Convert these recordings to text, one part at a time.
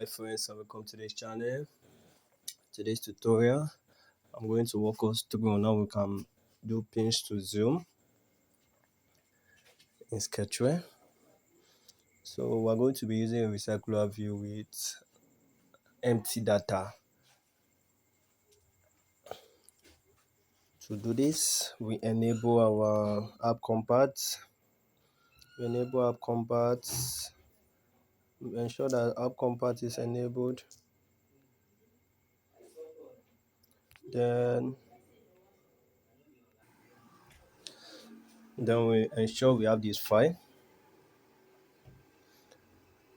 friends, and welcome to this channel. Today's tutorial, I'm going to walk us through on how we can do pinch to zoom in Sketchware. So we're going to be using a recycler view with empty data. To do this, we enable our app compat. We enable app compat. We ensure that app compat is enabled. Then we ensure we have this file.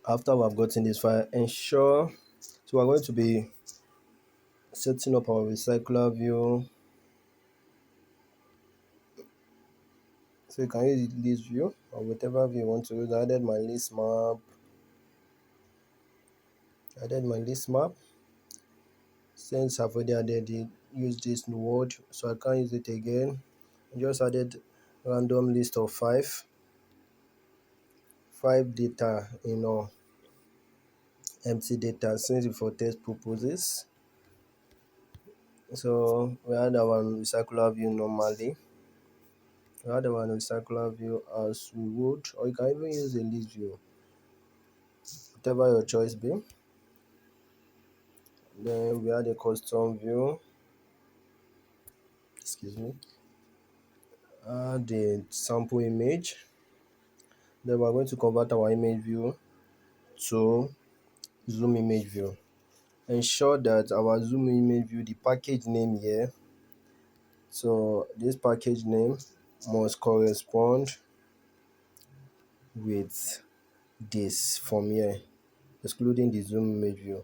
After we have gotten this file, ensure so we're going to be setting up our recycler view. So you can use list view or whatever view you want to use. I added my list map. Since I've already added it, use this word, so I can't use it again. I just added random list of five data in all, empty data since it's for test purposes. So we add our recycler view normally. We add our recycler view as we would, or you can even use a list view, whatever your choice be. Then we add a custom view. Excuse me. Add a sample image. Then we're going to convert our image view to ZoomImageView. Ensure that our ZoomImageView, the package name here, so this package name must correspond with this from here, excluding the ZoomImageView.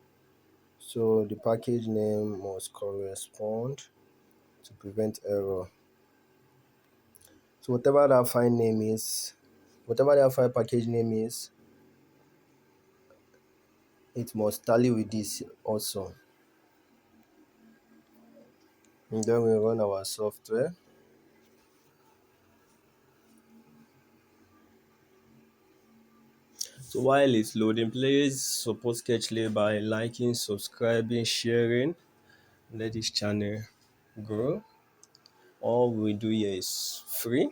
So the package name must correspond to prevent error. So whatever that file name is, whatever that file package name is, it must tally with this also. And then we run our software. So while it's loading, please support Sketchly by liking, subscribing, sharing. Let this channel grow. All we do here is free.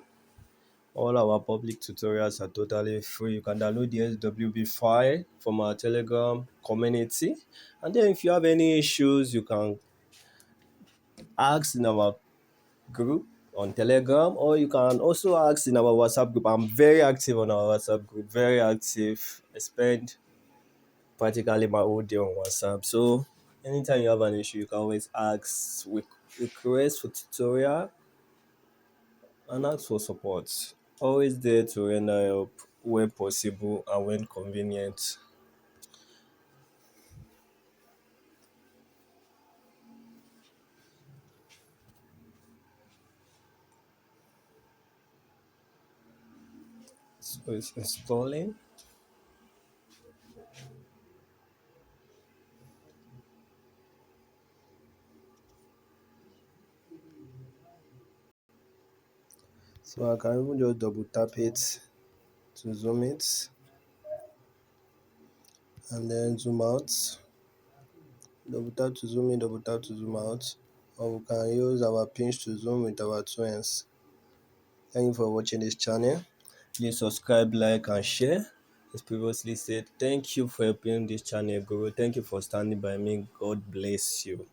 All our public tutorials are totally free. You can download the SWB file from our Telegram community. And then if you have any issues, you can ask in our group on Telegram, or you can also ask in our WhatsApp group. I'm very active on our WhatsApp group, very active. I spend practically my whole day on WhatsApp. So anytime you have an issue, you can always ask, request for tutorial, and ask for support. Always there to render help when possible and when convenient. So it's installing. So I can even just double tap it to zoom it and then zoom out. Double tap to zoom in, double tap to zoom out. Or we can use our pinch to zoom with our two hands. Thank you for watching this channel. Please subscribe, like, and share. As previously said, thank you for helping this channel grow. Thank you for standing by me. God bless you.